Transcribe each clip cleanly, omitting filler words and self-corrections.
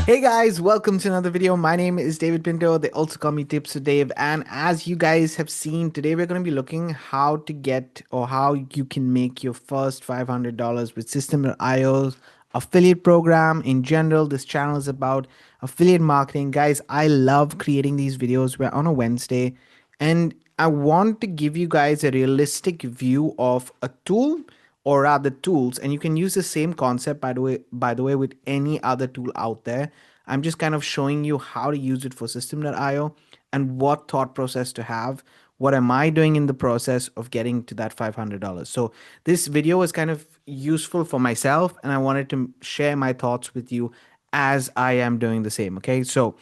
Hey guys, welcome to another video. My name is David Pinto. They also call me Tips with Dave. And as you guys have seen, today we're going to be looking how to get or how you can make your first $500 with System.io's affiliate program. In general, this channel is about affiliate marketing. Guys, I love creating these videos. We're on a Wednesday and I want to give you guys a realistic view of a tool or rather tools, and you can use the same concept by the way with any other tool out there. I'm just kind of showing you how to use it for System.io and what thought process to have. What am I doing in the process of getting to that $500? So this video is kind of useful for myself and I wanted to share my thoughts with you as I am doing the same. Okay, so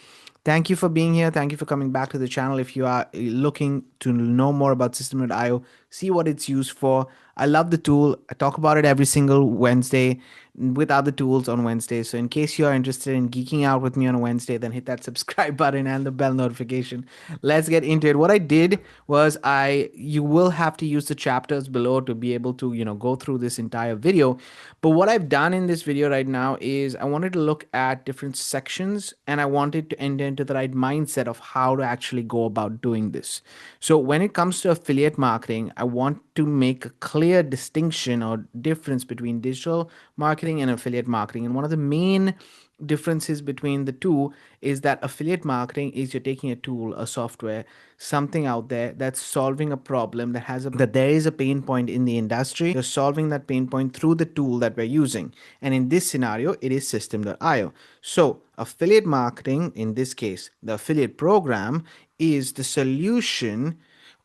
thank you for being here. Thank you for coming back to the channel. If you are looking to know more about System.io, see what it's used for. I love the tool. I talk about it every single Wednesday with other tools on Wednesday. So in case you are interested in geeking out with me on a Wednesday, then hit that subscribe button and the bell notification. Let's get into it. What I did was you will have to use the chapters below to be able to, go through this entire video. But what I've done in this video right now is I wanted to look at different sections and I wanted to enter into the right mindset of how to actually go about doing this. So when it comes to affiliate marketing, I want to make a clear distinction or difference between digital marketing and affiliate marketing. And one of the main differences between the two is that affiliate marketing is you're taking a tool, a software, something out there that's solving a problem that there is a pain point in the industry. You're solving that pain point through the tool that we're using. And in this scenario, it is System.io. So affiliate marketing, in this case, the affiliate program is the solution,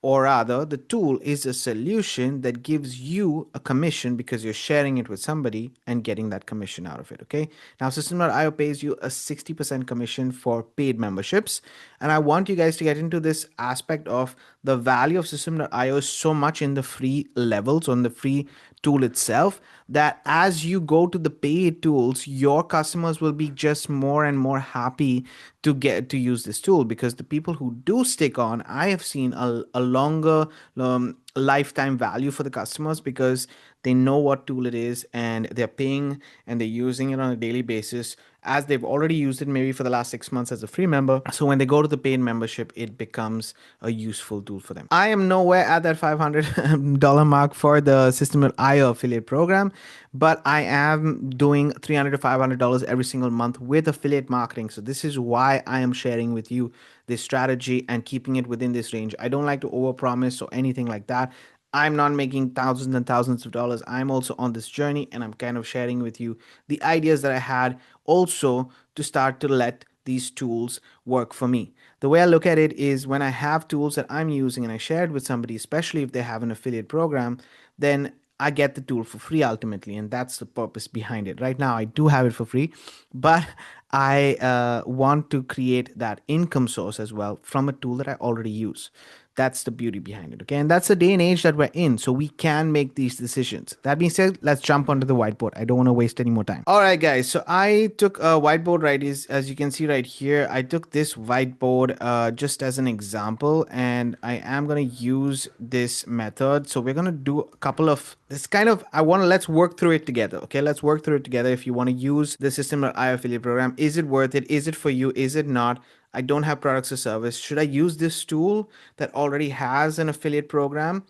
or rather the tool is a solution that gives you a commission because you're sharing it with somebody and getting that commission out of it. Okay, now System.io pays you a 60% commission for paid memberships, and I want you guys to get into this aspect of the value of System.io is so much in the free levels, on the free tool itself, that as you go to the paid tools, your customers will be just more and more happy to get to use this tool, because the people who do stick on, I have seen a longer lifetime value for the customers because they know what tool it is and they're paying and they're using it on a daily basis, as they've already used it maybe for the last 6 months as a free member. So when they go to the paid membership, it becomes a useful tool for them. I am nowhere at that $500 mark for the System.io affiliate program, but I am doing $300 to $500 every single month with affiliate marketing. So this is why I am sharing with you this strategy and keeping it within this range. I don't like to overpromise or anything like that. I'm not making thousands and thousands of dollars. I'm also on this journey and I'm kind of sharing with you the ideas that I had also to start to let these tools work for me. The way I look at it is when I have tools that I'm using and I share it with somebody, especially if they have an affiliate program, then I get the tool for free ultimately, and that's the purpose behind it. Right now, I do have it for free, but I want to create that income source as well from a tool that I already use. That's the beauty behind it. Okay. And that's the day and age that we're in. So we can make these decisions. That being said, let's jump onto the whiteboard. I don't want to waste any more time. All right, guys. So I took a whiteboard, right? As you can see right here, I took this whiteboard just as an example, and I am going to use this method. So we're going to do a couple of this kind of, let's work through it together. Okay. Let's work through it together. If you want to use the System.io affiliate program, is it worth it? Is it for you? Is it not? I don't have products or service. Should I use this tool that already has an affiliate program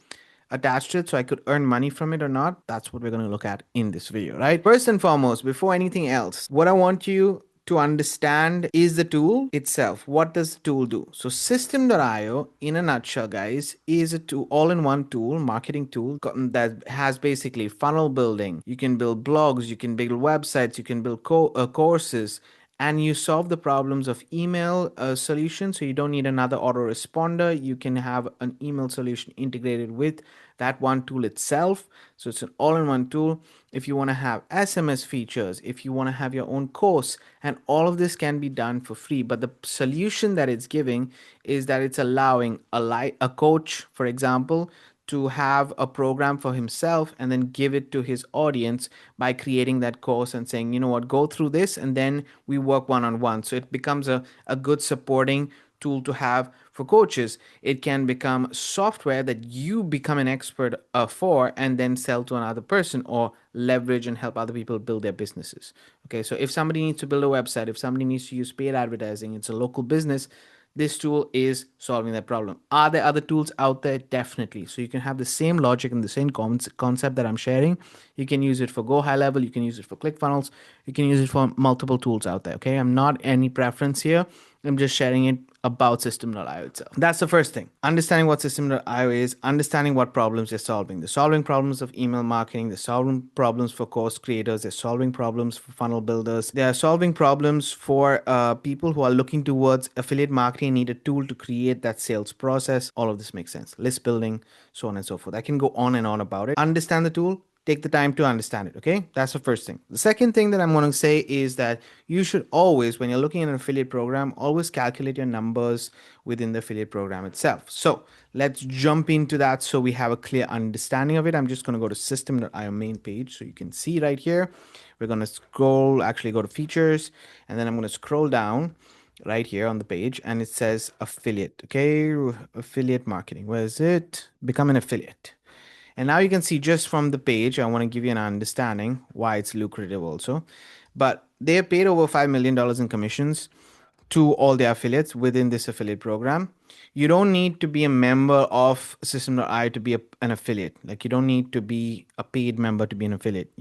attached to it so I could earn money from it or not? That's what we're going to look at in this video, right? First and foremost, before anything else, what I want you to understand is the tool itself. What does the tool do? So System.io, in a nutshell, guys, is a tool, all-in-one tool, marketing tool that has basically funnel building. You can build blogs, you can build websites, you can build courses, and you solve the problems of email solution. So you don't need another autoresponder. You can have an email solution integrated with that one tool itself. So it's an all-in-one tool. If you want to have SMS features, if you want to have your own course, and all of this can be done for free. But the solution that it's giving is that it's allowing a coach, for example, to have a program for himself and then give it to his audience by creating that course and saying, you know what, go through this and then we work one-on-one. So it becomes a good supporting tool to have For coaches, it can become software that you become an expert for and then sell to another person or leverage and help other people build their businesses. Okay, so if somebody needs to build a website, if somebody needs to use paid advertising, it's a local business, this tool is solving that problem. Are there other tools out there? Definitely. So you can have the same logic and the same concept that I'm sharing. You can use it for Go High Level. You can use it for ClickFunnels. You can use it for multiple tools out there. Okay. I'm not any preference here. I'm just sharing it about System.io itself. That's the first thing. Understanding what System.io is, understanding what problems they're solving. They're solving problems of email marketing, they're solving problems for course creators, they're solving problems for funnel builders, they are solving problems for people who are looking towards affiliate marketing, need a tool to create that sales process. All of this makes sense. List building, so on and so forth. I can go on and on about it. Understand the tool, take the time to understand it. Okay, that's the first thing. The second thing that I'm going to say is that you should always, when you're looking at an affiliate program, always calculate your numbers within the affiliate program itself. So let's jump into that so we have a clear understanding of it. I'm just going to go to system.io main page so you can see right here. We're going to scroll, actually go to features, and then I'm going to scroll down right here on the page, and it says affiliate. Okay, affiliate marketing. Where is it? Become an affiliate. And now you can see just from the page, I want to give you an understanding why it's lucrative also. But they have paid over $5 million in commissions to all their affiliates within this affiliate program. You don't need to be a member of System.io to be an affiliate. Like you don't need to be a paid member to be an affiliate.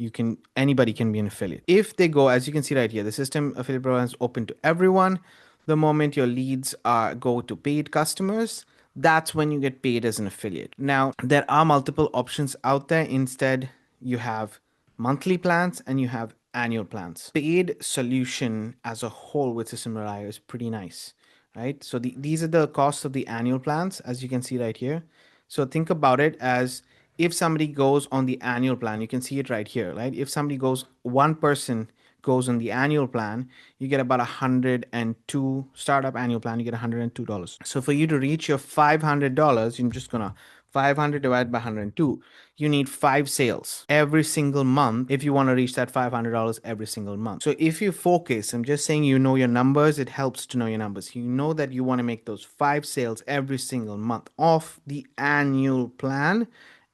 Anybody can be an affiliate. If they go, as you can see right here, the system affiliate program is open to everyone. The moment your leads go to paid customers, that's when you get paid as an affiliate. Now, there are multiple options out there. Instead, you have monthly plans and you have annual plans. Paid solution as a whole with System.io is pretty nice, right? So these are the costs of the annual plans, as you can see right here. So think about it as if somebody goes on the annual plan, you can see it right here, right? If somebody goes, one person goes on the annual plan, you get about 102 startup annual plan, you get $102. So for you to reach your $500, you're just gonna 500 divided by 102, you need 5 sales every single month if you want to reach that $500 every single month. So if you focus, I'm just saying, you know your numbers, it helps to know your numbers. You know that you want to make those 5 sales every single month off the annual plan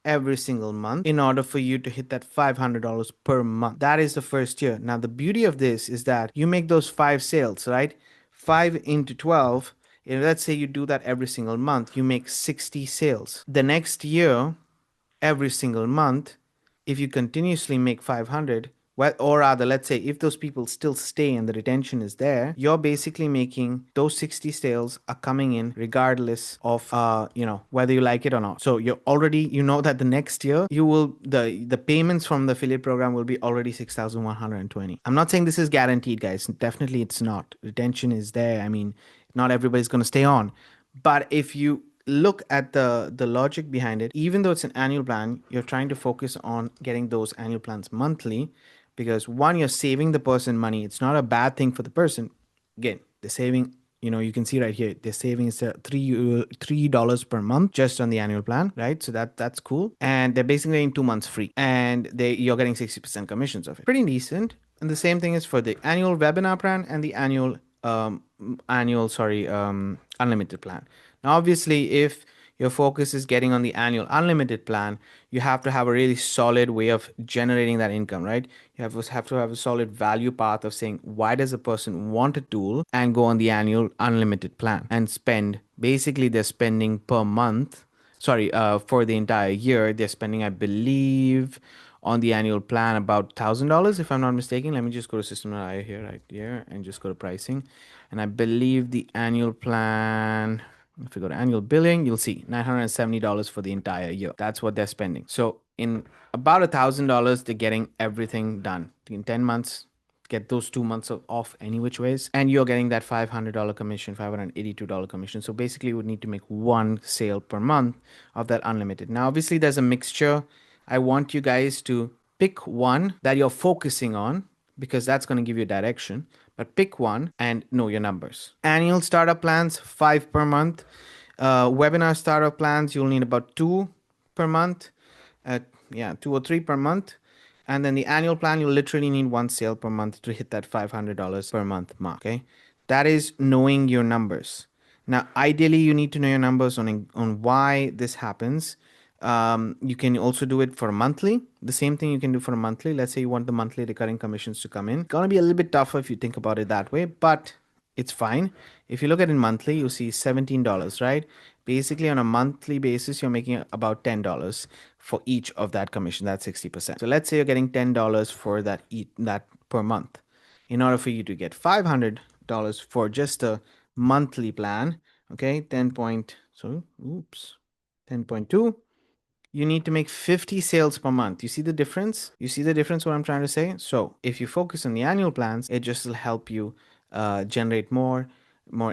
every single month in order for you to hit that $500 per month. That is the first year. Now, the beauty of this is that you make those 5 sales, right? 5 into 12. If let's say you do that every single month, you make 60 sales. The next year, every single month, if you continuously make 500, well, or rather, let's say if those people still stay and the retention is there, you're basically making those 60 sales are coming in regardless of whether you like it or not. So you're already, you know that the next year you will the payments from the affiliate program will be already 6,120. I'm not saying this is guaranteed, guys. Definitely it's not. Retention is there. I mean, not everybody's going to stay on. But if you look at the logic behind it, even though it's an annual plan, you're trying to focus on getting those annual plans monthly, because one, you're saving the person money. It's not a bad thing for the person. Again, they're saving, you can see right here, they're saving $3 per month just on the annual plan, right? So that's cool. And they're basically getting 2 months free, and you're getting 60% commissions of it. Pretty decent. And the same thing is for the annual webinar plan and the unlimited plan. Now, obviously, if your focus is getting on the annual unlimited plan, you have to have a really solid way of generating that income, right? You have to have a solid value path of saying, why does a person want a tool and go on the annual unlimited plan and spend? Basically, they're spending per month. For the entire year, they're spending, I believe, on the annual plan about $1,000, if I'm not mistaken. Let me just go to System.io here, right here, and just go to pricing. And I believe the annual plan, if you go to annual billing, you'll see $970 for the entire year. That's what they're spending. So in about $1,000, they're getting everything done. In 10 months, get those 2 months off any which ways, and you're getting that $500 commission, $582 commission. So basically you would need to make 1 sale per month of that unlimited. Now, obviously there's a mixture. I want you guys to pick one that you're focusing on, because that's going to give you direction. But pick one and know your numbers. Annual startup plans, 5 per month. Webinar startup plans, you'll need about 2 per month. 2 or 3 per month. And then the annual plan, you literally need 1 sale per month to hit that $500 per month mark. Okay, that is knowing your numbers. Now, ideally, you need to know your numbers on why this happens. You can also do it for a monthly. The same thing you can do for a monthly. Let's say you want the monthly recurring commissions to come in. Gonna be a little bit tougher if you think about it that way, but it's fine. If you look at it monthly, you'll see $17, right? Basically, on a monthly basis, you're making about $10 for each of that commission. That's 60%. So let's say you're getting $10 for that per month. In order for you to get $500 for just a monthly plan, okay, 10.2, you need to make 50 sales per month. You see the difference? You see the difference what I'm trying to say? So if you focus on the annual plans, it just will help you generate more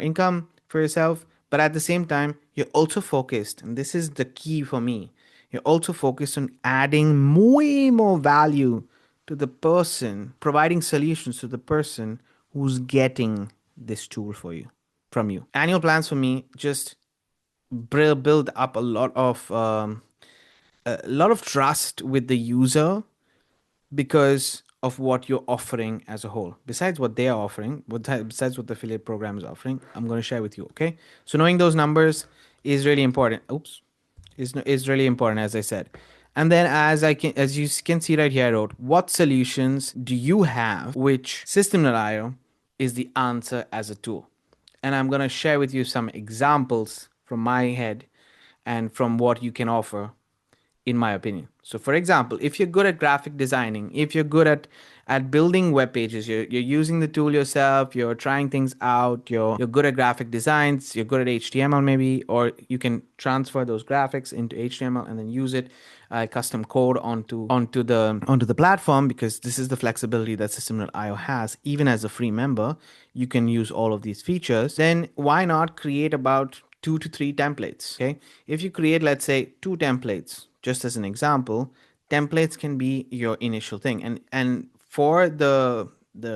income for yourself. But at the same time, you're also focused, and this is the key for me. You're also focused on adding way more value to the person, providing solutions to the person who's getting this tool for you from you. Annual plans for me just build up a lot of trust with the user because of what you're offering as a whole. Besides what they are offering, besides what the affiliate program is offering, I'm going to share with you. Okay, so knowing those numbers is really important. Is really important, as I said. And then as you can see right here, I wrote, what solutions do you have which System.io is the answer as a tool? And I'm going to share with you some examples from my head and from what you can offer in my opinion. So for example, if you're good at graphic designing, if you're good at building web pages, you're using the tool yourself, you're trying things out, you're good at graphic designs, you're good at HTML maybe, or you can transfer those graphics into HTML and then use it custom code onto the platform, because this is the flexibility that System.io has. Even as a free member, you can use all of these features. Then why not create about 2 to 3 templates? Okay, if you create, let's say, 2 templates, just as an example, templates can be your initial thing. And for the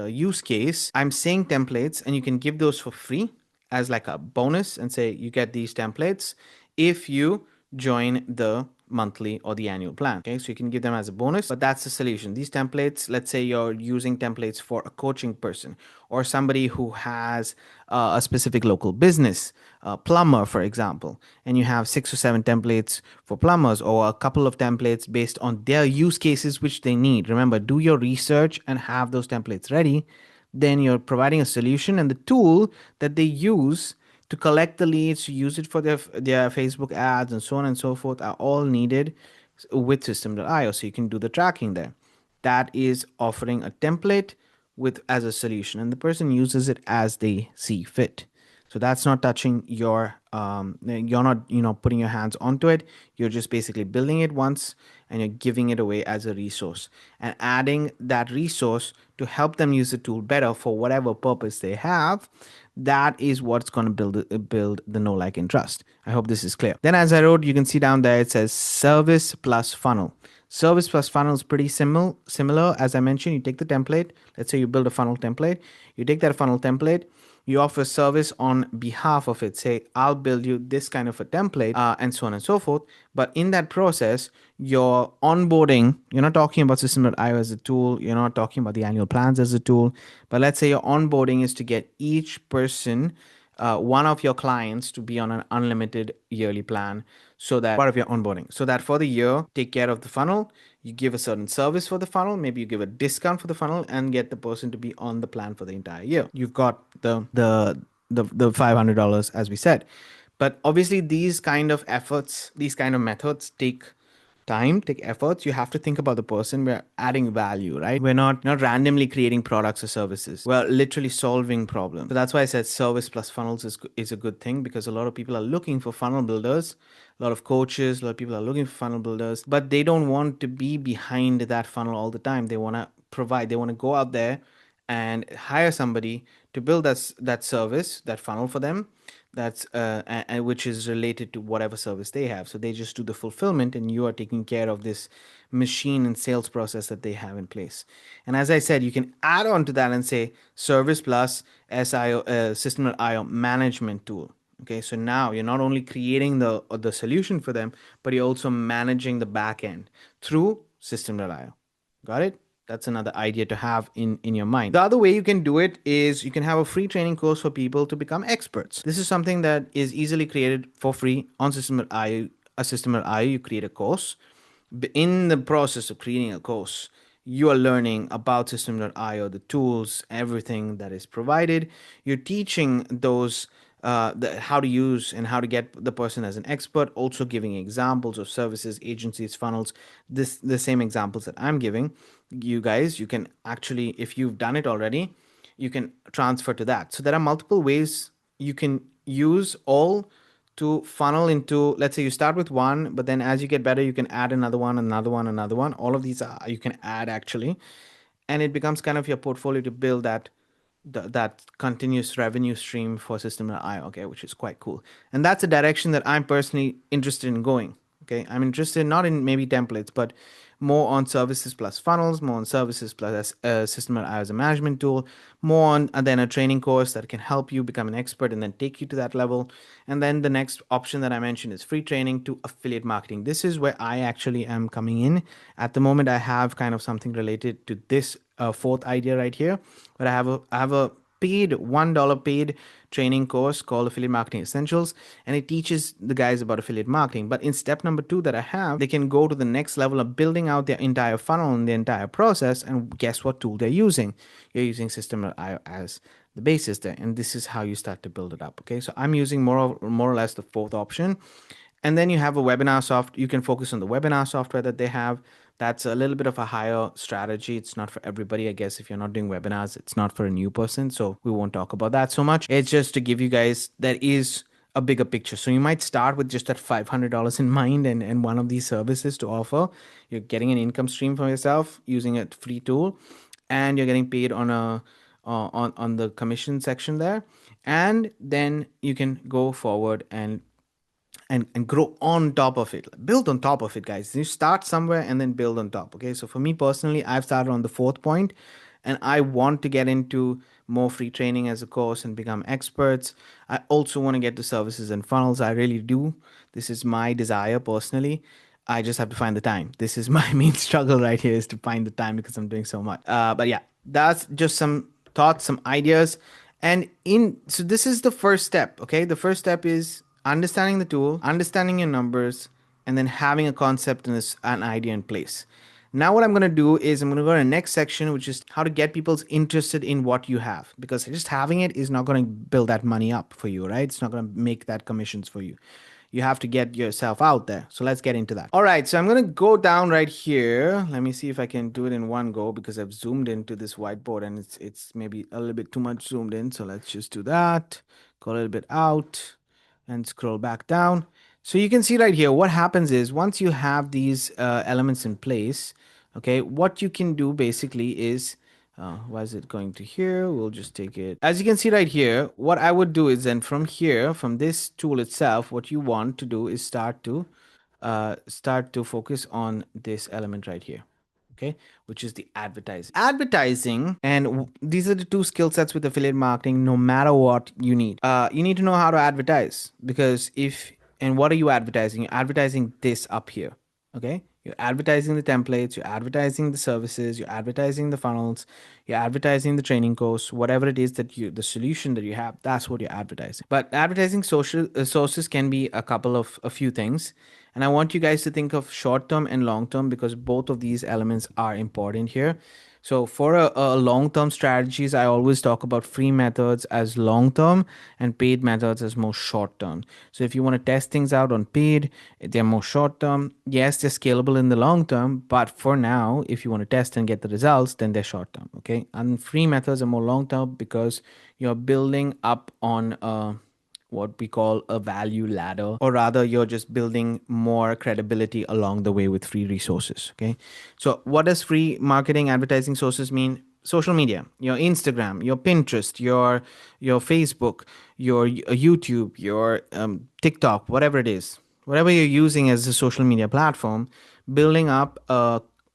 use case, I'm saying templates, and you can give those for free as like a bonus and say you get these templates if you join the monthly or the annual plan. Okay, so you can give them as a bonus, but that's the solution. These templates, let's say you're using templates for a coaching person or somebody who has a specific local business, a plumber, for example, and you have 6 or 7 templates for plumbers, or a couple of templates based on their use cases which they need. Remember, do your research and have those templates ready. Then you're providing a solution, and the tool that they use to collect the leads, to use it for their Facebook ads and so on and so forth, are all needed with System.io. So you can do the tracking there. That is offering a template with as a solution, and the person uses it as they see fit. So that's not touching you're not, putting your hands onto it. You're just basically building it once and you're giving it away as a resource and adding that resource to help them use the tool better for whatever purpose they have. That is what's going to build the know, like, and trust. I hope this is clear. Then, as I wrote, you can see down there, it says service plus funnel. Service plus funnel is pretty similar. As I mentioned, you take the template. Let's say you build a funnel template. You take that funnel template, you offer service on behalf of it. Say, I'll build you this kind of a template, and so on and so forth. But in that process, you're onboarding. You're not talking about System.io as a tool. You're not talking about the annual plans as a tool. But let's say your onboarding is to get each person, one of your clients, to be on an unlimited yearly plan, so that part of your onboarding, so that for the year, take care of the funnel. You give a certain service for the funnel, maybe you give a discount for the funnel, and get the person to be on the plan for the entire year. You've got the $500, as we said. But obviously, these kind of methods take time, take efforts. You have to think about the person. We're adding value, right? We're not randomly creating products or services. We're literally solving problems. So that's why I said service plus funnels is a good thing, because a lot of people are looking for funnel builders. A lot of coaches, a lot of people are looking for funnel builders, but they don't want to be behind that funnel all the time. They want to go out there and hire somebody to build that service, that funnel for them, that's and which is related to whatever service they have. So they just do the fulfillment, and you are taking care of this machine and sales process that they have in place. And as I said, you can add on to that and say service plus SIO, System.io management tool. Okay, so now you're not only creating the solution for them, but you're also managing the back end through System.io. Got it? That's another idea to have in your mind. The other way you can do it is you can have a free training course for people to become experts. This is something that is easily created for free on System.io. A System.io, you create a course. In the process of creating a course, you are learning about System.io, the tools, everything that is provided. You're teaching those how to use and how to get the person as an expert, also giving examples of services, agencies, funnels, the same examples that I'm giving you guys. You can actually, if you've done it already, you can transfer to that. So there are multiple ways you can use all to funnel into. Let's say you start with one, but then as you get better, you can add another one, another one, another one. All of these are, you can add actually, and it becomes kind of your portfolio to build that continuous revenue stream for System.io, okay, which is quite cool. And that's a direction that I'm personally interested in going. Okay, I'm interested not in maybe templates, but more on services plus funnels, more on services plus System.io as a management tool, more on then a training course that can help you become an expert and then take you to that level. And then the next option that I mentioned is free training to affiliate marketing. This is where I actually am coming in. At the moment, I have kind of something related to this fourth idea right here, but I have a paid $1 paid training course called Affiliate Marketing Essentials, and it teaches the guys about affiliate marketing. But in step number 2 that I have, they can go to the next level of building out their entire funnel and the entire process. And guess what tool they're using? You're using System.io as the basis there, and this is how you start to build it up. Okay, so I'm using more or less the fourth option. And then you have a webinar soft. You can focus on the webinar software that they have. That's a little bit of a higher strategy. It's not for everybody. I guess if you're not doing webinars, it's not for a new person. So we won't talk about that so much. It's just to give you guys that is a bigger picture. So you might start with just that $500 in mind and one of these services to offer. You're getting an income stream for yourself using a free tool, and you're getting paid on on the commission section there. And then you can go forward and grow on top of it, build on top of it, guys. You start somewhere and then build on top. Okay, so for me personally, I've started on the fourth point, and I want to get into more free training as a course and become experts. I also want to get to services and funnels. I really do. This is my desire personally. I just have to find the time. This is my main struggle right here, is to find the time because I'm doing so much. But yeah, that's just some thoughts, some ideas. And so this is the first step. Okay, the first step is understanding the tool, understanding your numbers, and then having a concept and an idea in place. Now what I'm going to do is I'm going to go to the next section, which is how to get people interested in what you have, because just having it is not going to build that money up for you, right? It's not going to make that commissions for you. You have to get yourself out there. So let's get into that. All right, so I'm going to go down right here. Let me see if I can do it in one go, because I've zoomed into this whiteboard and it's maybe a little bit too much zoomed in. So let's just do that. Go a little bit out and scroll back down. So you can see right here, what happens is once you have these elements in place, okay, what you can do basically is, why is it going to here? We'll just take it. As you can see right here, what I would do is then from here, from this tool itself, what you want to do is start to focus on this element right here. Okay, which is the advertising. And these are the two skill sets with affiliate marketing. No matter what you need to know how to advertise, because and what are you advertising? You're advertising this up here. Okay, you're advertising the templates, you're advertising the services, you're advertising the funnels, you're advertising the training course, whatever it is that the solution that you have, that's what you're advertising. But advertising social sources can be a few things. And I want you guys to think of short term and long term, because both of these elements are important here. So for a long-term strategies, I always talk about free methods as long-term and paid methods as more short-term. So if you want to test things out on paid, they're more short-term. Yes, they're scalable in the long term, but for now, if you want to test and get the results, then they're short-term. Okay, and free methods are more long-term because you're building up on what we call a value ladder, or rather you're just building more credibility along the way with free resources. Okay, so what does free marketing advertising sources mean? Social media, your Instagram, your Pinterest, your Facebook, your YouTube, your TikTok, whatever it is, whatever you're using as a social media platform, building up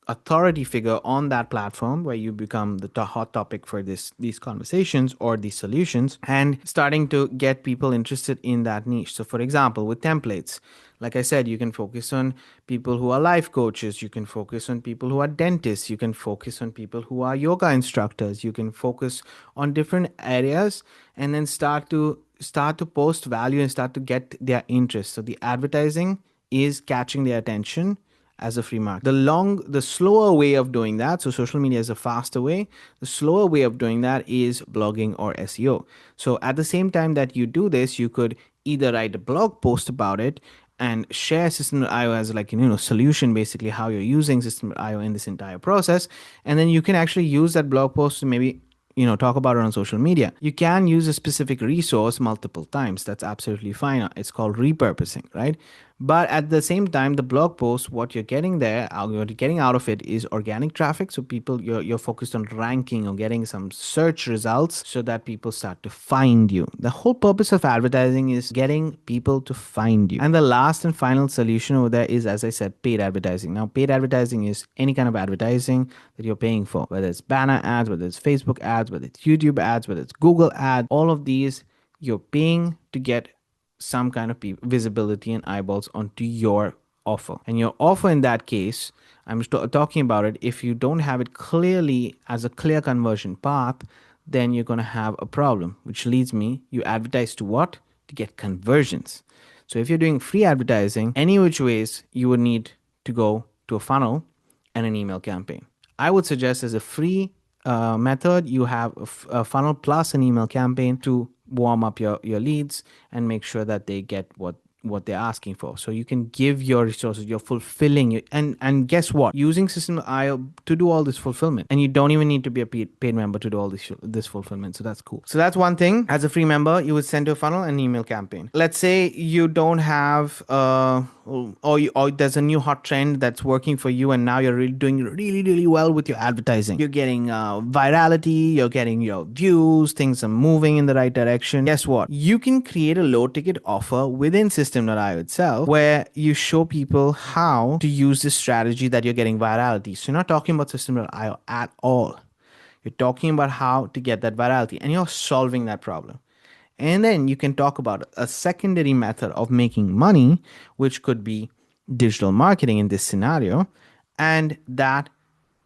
authority figure on that platform, where you become the hot topic for these conversations or these solutions, and starting to get people interested in that niche. So for example, with templates, like I said, you can focus on people who are life coaches, you can focus on people who are dentists, you can focus on people who are yoga instructors, you can focus on different areas, and then start to post value and start to get their interest. So the advertising is catching their attention as a free market. The slower way of doing that, so social media is a faster way. The slower way of doing that is blogging or SEO. So at the same time that you do this, you could either write a blog post about it and share System.io as like, solution, basically how you're using System.io in this entire process. And then you can actually use that blog post to maybe talk about it on social media. You can use a specific resource multiple times. That's absolutely fine. It's called repurposing, right? But at the same time, the blog post, what you're getting there, what you're getting out of it is organic traffic. So people, you're focused on ranking or getting some search results so that people start to find you. The whole purpose of advertising is getting people to find you. And the last and final solution over there is, as I said, paid advertising. Now, paid advertising is any kind of advertising that you're paying for, whether it's banner ads, whether it's Facebook ads, whether it's YouTube ads, whether it's Google ads, all of these you're paying to get some kind of visibility and eyeballs onto your offer. And your offer in that case, I'm talking about it, if you don't have it clearly as a clear conversion path, then you're going to have a problem, which leads me, you advertise to what? To get conversions. So if you're doing free advertising, any which ways, you would need to go to a funnel and an email campaign. I would suggest as a free method, you have a funnel plus an email campaign to warm up your leads and make sure that they get what they're asking for. So you can give your resources, you're fulfilling, and guess what? Using System.io to do all this fulfillment, and you don't even need to be a paid member to do all this fulfillment. So that's cool. So that's one thing. As a free member, you would send to a funnel an email campaign. Let's say you don't have or there's a new hot trend that's working for you, and now you're really doing really well with your advertising. You're getting virality, you're getting your views, things are moving in the right direction. Guess what? You can create a low ticket offer within System.io itself, where you show people how to use this strategy that you're getting virality. So you're not talking about System.io at all. You're talking about how to get that virality, and you're solving that problem. And then you can talk about a secondary method of making money, which could be digital marketing in this scenario. And that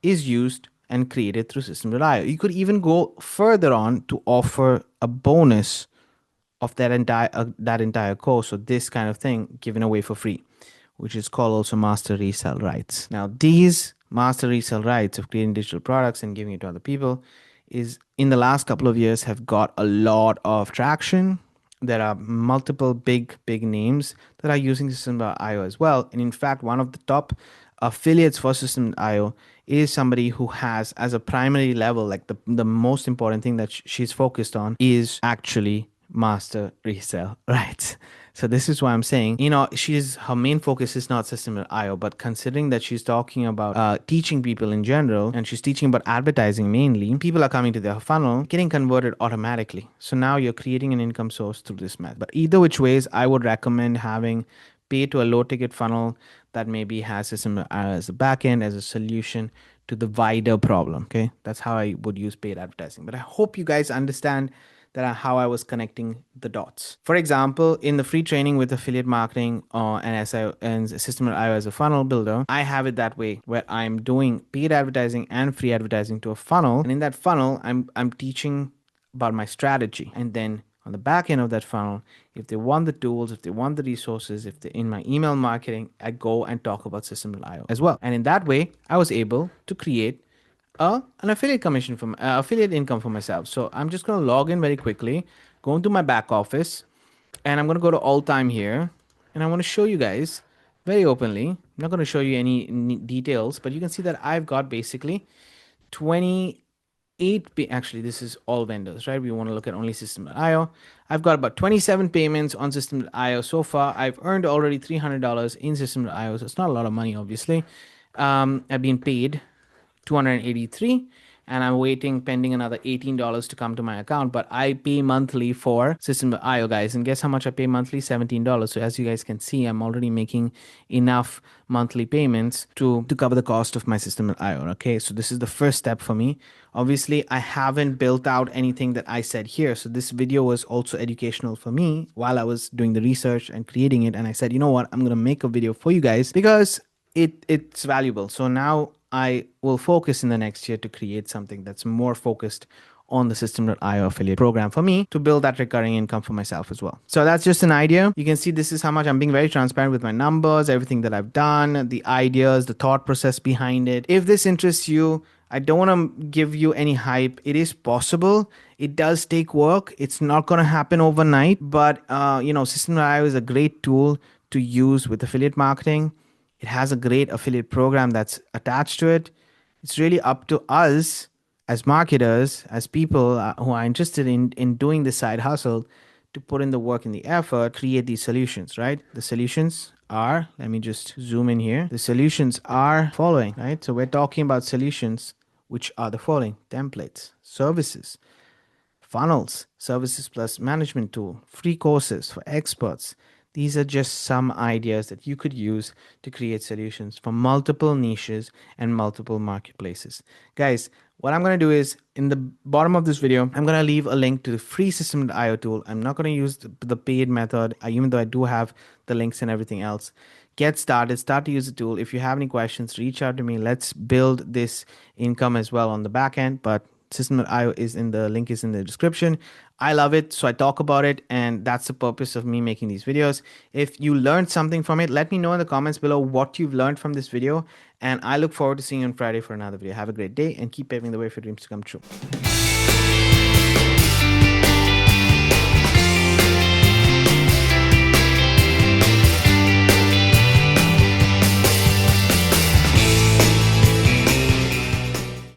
is used and created through System.io. You could even go further on to offer a bonus of that entire course, or this kind of thing given away for free, which is called also master resale rights. Now, these master resale rights of creating digital products and giving it to other people is, in the last couple of years, have got a lot of traction. There are multiple big names that are using System.io as well. And in fact, one of the top affiliates for System.io is somebody who has, as a primary level, like the most important thing that she's focused on is actually master resale rights. So this is why I'm saying, her main focus is not System.io, but considering that she's talking about teaching people in general, and she's teaching about advertising mainly, people are coming to their funnel, getting converted automatically. So now you're creating an income source through this method. But either which ways, I would recommend having pay to a low ticket funnel that maybe has System.io as a backend, as a solution to the wider problem. Okay, that's how I would use paid advertising. But I hope you guys understand that how I was connecting the dots. For example, in the free training with affiliate marketing and System.io as a funnel builder, I have it that way, where I'm doing paid advertising and free advertising to a funnel. And in that funnel, I'm teaching about my strategy. And then on the back end of that funnel, if they want the tools, if they want the resources, if they're in my email marketing, I go and talk about System.io as well. And in that way, I was able to create an affiliate commission from affiliate income for myself. So I'm just going to log in very quickly, go into my back office, and I'm going to go to all time here, and I want to show you guys very openly. I'm not going to show you any details, but you can see that I've got basically 28 actually this is all vendors, right? We want to look at only System.io. I've got about 27 payments on System.io so far. I've earned already $300 in System.io, so it's not a lot of money, obviously. I've been paid 283, and I'm waiting pending another $18 to come to my account, but I pay monthly for System.io, guys. And guess how much I pay monthly? $17. So as you guys can see, I'm already making enough monthly payments to cover the cost of my System.io. Okay, so this is the first step for me. Obviously, I haven't built out anything that I said here. So this video was also educational for me while I was doing the research and creating it. And I said, you know what, I'm gonna make a video for you guys because it's valuable. So now I will focus in the next year to create something that's more focused on the System.io affiliate program for me to build that recurring income for myself as well. So that's just an idea. You can see this is how much I'm being very transparent with my numbers, everything that I've done, the ideas, the thought process behind it. If this interests you, I don't want to give you any hype. It is possible. It does take work. It's not going to happen overnight, but System.io is a great tool to use with affiliate marketing. It has a great affiliate program that's attached to it. It's really up to us as marketers, as people who are interested in doing this side hustle, to put in the work and the effort, create these solutions, right? The solutions are, let me just zoom in here. The solutions are following, right? So we're talking about solutions which are the following: templates, services, funnels, services plus management tool, free courses for experts. These are just some ideas that you could use to create solutions for multiple niches and multiple marketplaces. Guys, what I'm going to do is in the bottom of this video, I'm going to leave a link to the free System.io tool. I'm not going to use the paid method, even though I do have the links and everything else. Get started, start to use the tool. If you have any questions, reach out to me. Let's build this income as well on the back end. But System.io is in the link is in the description. I love it, so I talk about it, and that's the purpose of me making these videos. If you learned something from it, let me know in the comments below what you've learned from this video, and I look forward to seeing you on Friday for another video. Have a great day and keep paving the way for dreams to come true.